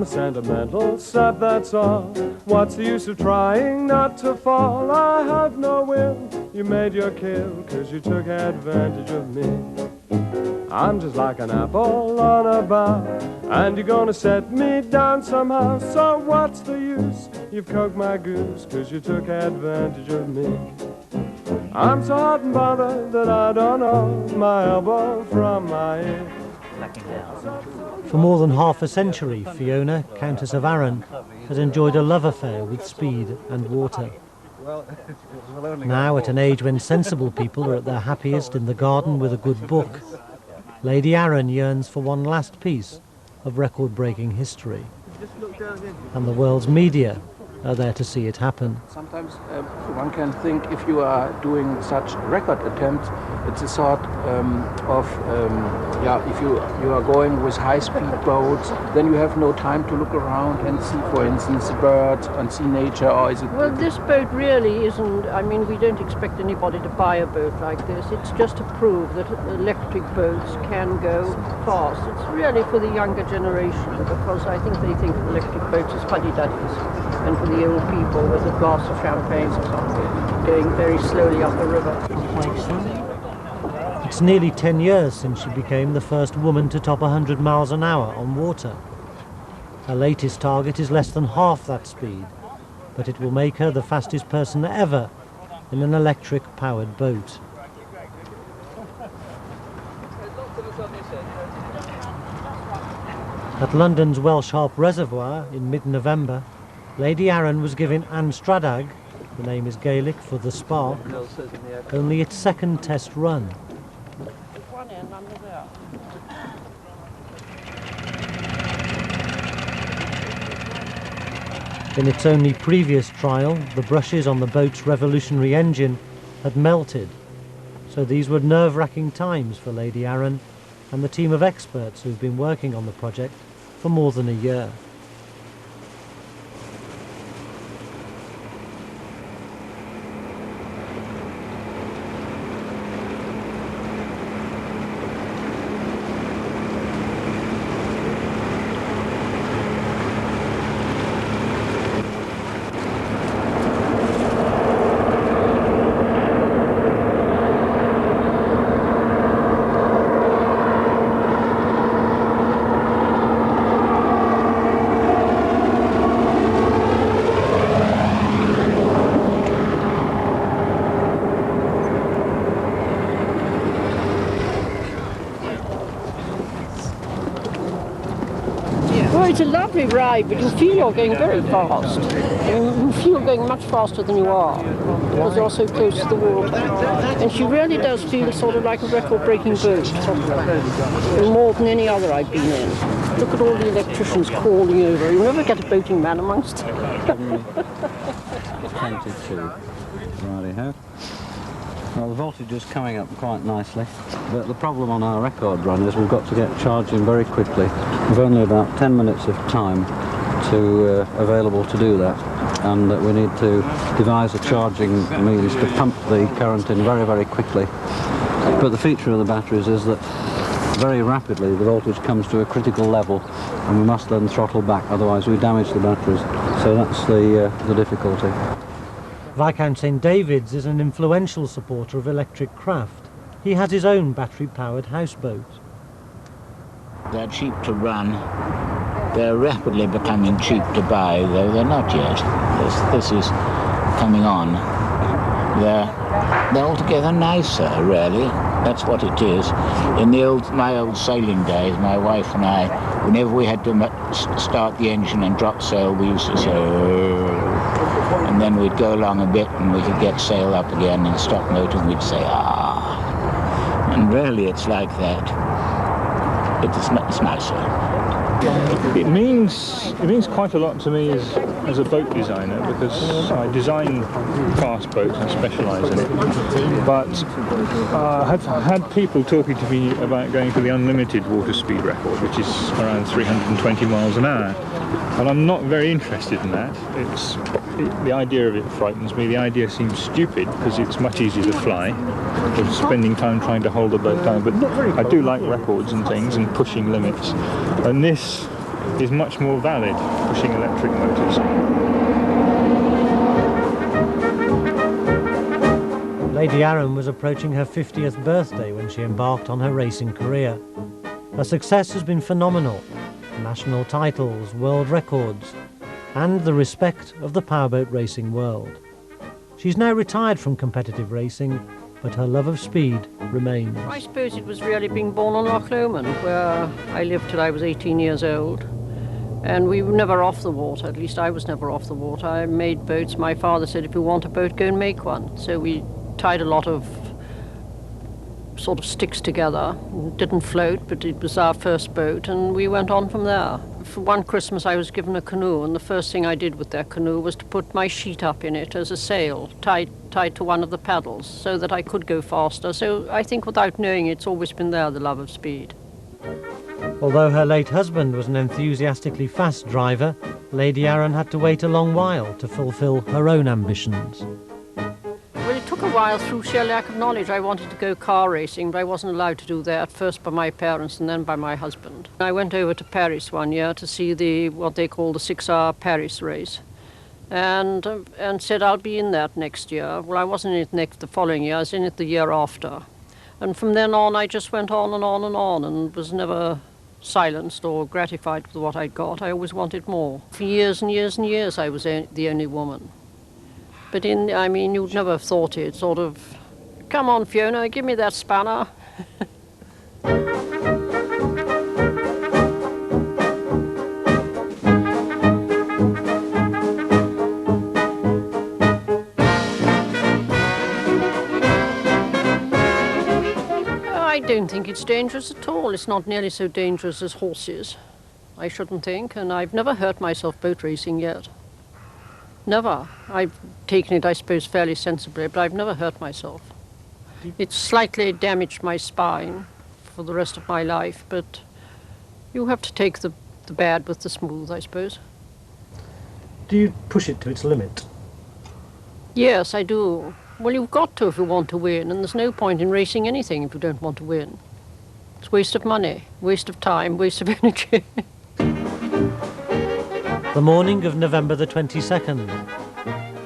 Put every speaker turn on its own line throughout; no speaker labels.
I'm a sentimental sap, that's all. What's the use of trying not to fall? I have no will. You made your kill, 'cause you took advantage of me. I'm just like an apple on a bough, and you're gonna set me down somehow. So what's the use? You've cooked my goose, 'cause you took advantage of me. I'm so hot and bothered that I don't know my elbow from my ear.
For more than half a century, Fiona, Countess of Arran, has enjoyed a love affair with speed and water. Now, at an age when sensible people are at their happiest in the garden with a good book, Lady Arran yearns for one last piece of record-breaking history. And the world's media are there to see it happen.
Sometimes one can think if you are doing such record attempts, it's a sort of, if you are going with high-speed boats, then you have no time to look around and see, for instance, birds and see nature, or is it...
Well, this boat really isn't, I mean, we don't expect anybody to buy a boat like this. It's just to prove that electric boats can go fast. It's really for the younger generation, because I think they think electric boats is fuddy-duddies. And for the old people with a glass of champagne or something, going very slowly up the river.
It's nearly 10 years since she became the first woman to top 100 miles an hour on water. Her latest target is less than half that speed, but it will make her the fastest person ever in an electric-powered boat. At London's Welsh Harp Reservoir in mid-November, Lady Arran was giving Stradag, the name is Gaelic for the spark, only its second test run. In its only previous trial, the brushes on the boat's revolutionary engine had melted, so these were nerve-wracking times for Lady Arran and the team of experts who've been working on the project for more than a year.
It's a lovely ride, but you feel you're going very fast. You feel you're going much faster than you are, because you're so close to the water. And she really does feel sort of like a record-breaking boat, more than any other I've been in. Look at all the electricians calling over. You'll never get a boating man amongst them.
Righty-ho. Well, the voltage is coming up quite nicely, but the problem on our record run is we've got to get charging very quickly. We've only about 10 minutes of time available to do that, and we need to devise a charging means to pump the current in very, very quickly. But the feature of the batteries is that very rapidly the voltage comes to a critical level, and we must then throttle back, otherwise we damage the batteries. So that's the difficulty.
Viscount St David's is an influential supporter of electric craft. He has his own battery-powered houseboat.
They're cheap to run. They're rapidly becoming cheap to buy, though they're not yet. This is coming on. They're altogether nicer, really. That's what it is. In my old sailing days, my wife and I, whenever we had to start the engine and drop sail, we used to say, and then we'd go along a bit and we could get sail up again and stop motor and we'd say, ah. And really it's like that. It's nicer.
It means quite a lot to me as a boat designer, because I design fast boats and specialise in it. But I've had people talking to me about going for the unlimited water speed record, which is around 320 miles an hour. And I'm not very interested in that. The idea of it frightens me. The idea seems stupid because it's much easier to fly than spending time trying to hold the boat down. But I do like records and things and pushing limits. And this is much more valid, pushing electric motors.
Lady Arran was approaching her 50th birthday when she embarked on her racing career. Her success has been phenomenal. National titles, world records, and the respect of the powerboat racing world. She's now retired from competitive racing, but her love of speed remains.
I suppose it was really being born on Loch Lomond, where I lived till I was 18 years old. And we were never off the water, at least I was never off the water. I made boats. My father said, if you want a boat, go and make one. So we tied a lot of sort of sticks together. It didn't float, but it was our first boat, and we went on from there. For one Christmas I was given a canoe, and the first thing I did with that canoe was to put my sheet up in it as a sail, tied to one of the paddles, so that I could go faster. So I think without knowing it's always been there, the love of speed.
Although her late husband was an enthusiastically fast driver, Lady Arran had to wait a long while to fulfil her own ambitions.
Well, it took a while through sheer lack of knowledge. I wanted to go car racing, but I wasn't allowed to do that, first by my parents and then by my husband. I went over to Paris one year to see what they call the 6-hour Paris race, and said I'll be in that next year. Well, I wasn't in it the following year, I was in it the year after. And from then on, I just went on and on and on, and was never silenced or gratified with what I'd got. I always wanted more. For years and years and years, I was the only woman. But I mean, you'd never have thought it, sort of, come on, Fiona, give me that spanner. I don't think it's dangerous at all. It's not nearly so dangerous as horses, I shouldn't think, and I've never hurt myself boat racing yet. Never. I've taken it, I suppose, fairly sensibly, but I've never hurt myself. It's slightly damaged my spine for the rest of my life, but you have to take the bad with the smooth, I suppose.
Do you push it to its limit?
Yes, I do. Well, you've got to if you want to win, and there's no point in racing anything if you don't want to win. It's waste of money, waste of time, waste of energy.
The morning of November the 22nd,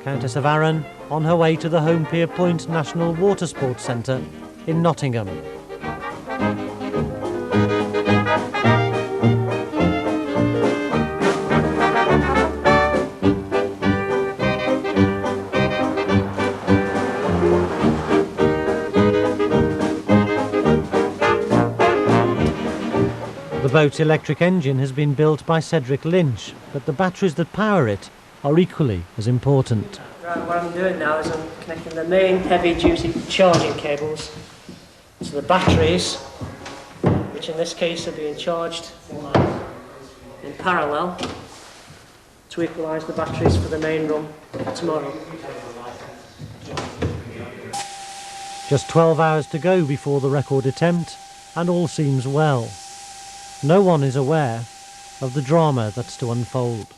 Countess of Arran on her way to the Home Pier Point National Water Sports Centre in Nottingham. The boat's electric engine has been built by Lynch, but the batteries that power it are equally as important.
Right, what I'm doing now is I'm connecting the main heavy-duty charging cables to the batteries, which in this case are being charged in parallel to equalise the batteries for the main run tomorrow.
Just 12 hours to go before the record attempt, and all seems well. No one is aware of the drama that's to unfold.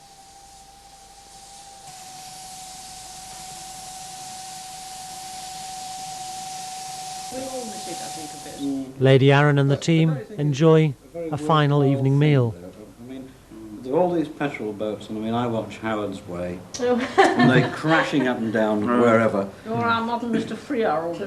Lady Arran and the team enjoy a final evening meal.
I mean, there are all these petrol boats, and I mean, I watch Howard's Way, and they're crashing up and down wherever.
You're our modern Mr. Freehold.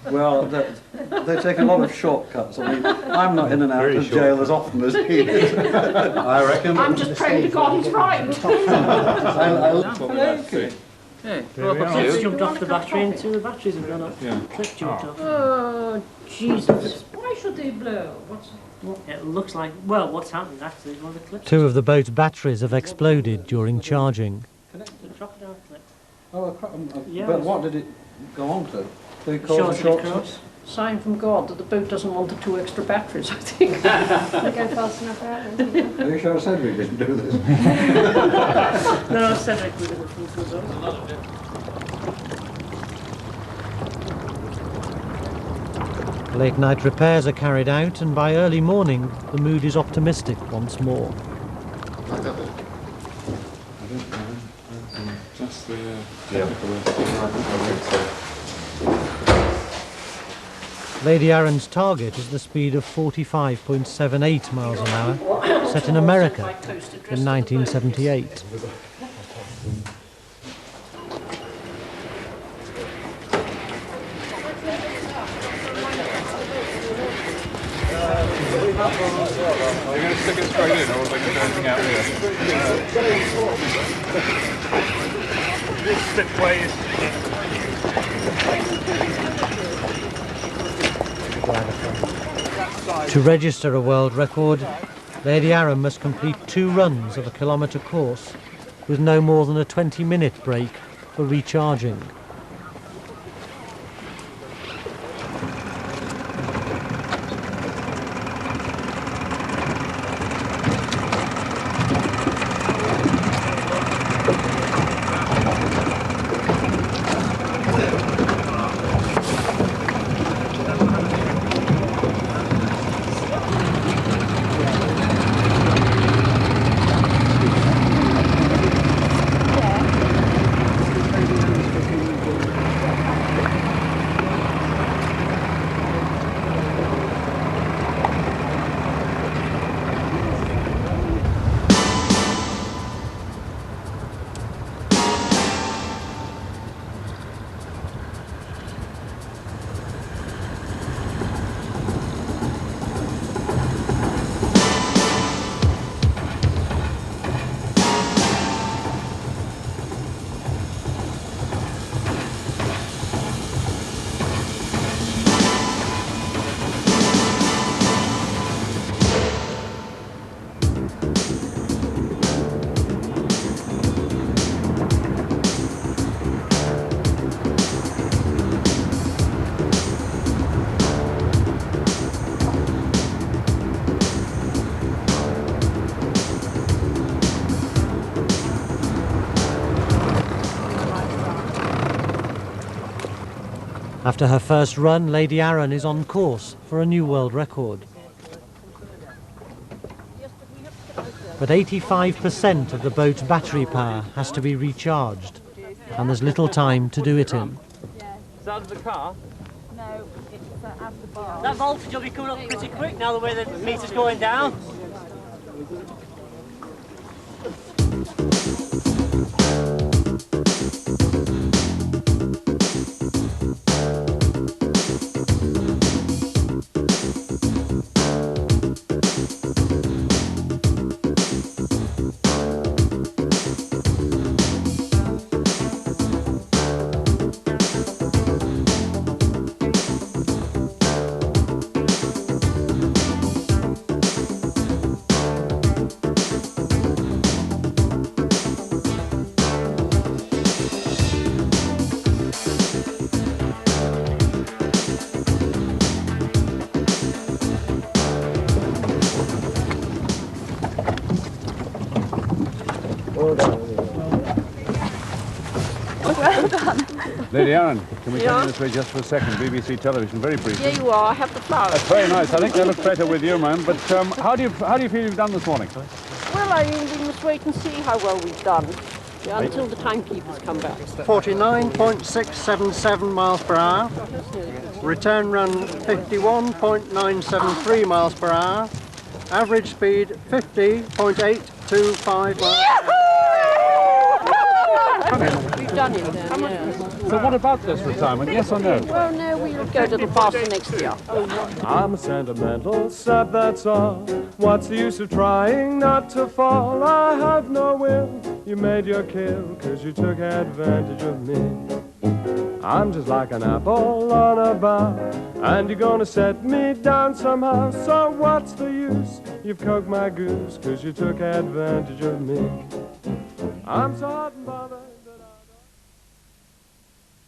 Well, they take a lot of shortcuts. I mean, I'm not in and out of jail as often as he is. I reckon.
I'm just praying to God he's right.
I look for that.
Hey, clips jumped off the battery into the batteries have gone up.
Yeah.
Clip jumped off.
Oh, Jesus. Why should they blow?
It looks like, well, what's happened actually is one of the clips.
Two of the boat's batteries have exploded during charging.
The crocodile clip.
Oh,
Yeah,
but what did it go on to? Did it cause
Shorted
a short
across.
Sign from God that the boat doesn't want the 2 extra batteries, I think.
They go fast enough out.
Are you sure Cedric didn't do this?
No, Cedric was in the front as well.
Late night repairs are carried out, and by early morning the mood is optimistic once more.
Just the
Lady Arran's target is the speed of 45.78 miles an hour, set in America in 1978.
Are you going to stick it straight in, or are they going to do anything out here? This slipway is...
To register a world record, Lady Arran must complete 2 runs of a kilometre course with no more than a 20-minute break for recharging. After her first run, Lady Arran is on course for a new world record. But 85% of the boat's battery power has to be recharged, and there's little time to do it in.
Is that the car?
No, it's at the bar.
That voltage will be coming up pretty quick now the way the meter's going down.
Lady Arran, can we come in this way just for a second? BBC television, very briefly.
Here you are, I have the flowers.
That's very nice. I think they look better with you, ma'am. But how do you feel you've done this morning?
Well, I mean, we must wait and see how well we've done until the timekeepers come back.
49.677 miles per hour. Return run 51.973 miles per hour. Average speed 50.825 miles per hour.
We've done it then, yeah.
So what about this retirement, yes or no?
Well, no, we'll go a little faster next year.
I'm a sentimental sap, that's all. What's the use of trying not to fall? I have no will. You made your kill, 'cause you took advantage of me. I'm just like an apple on a bough, and you're gonna set me down somehow. So what's the use? You've cooked my goose, 'cause you took advantage of me. I'm so hot and bothered.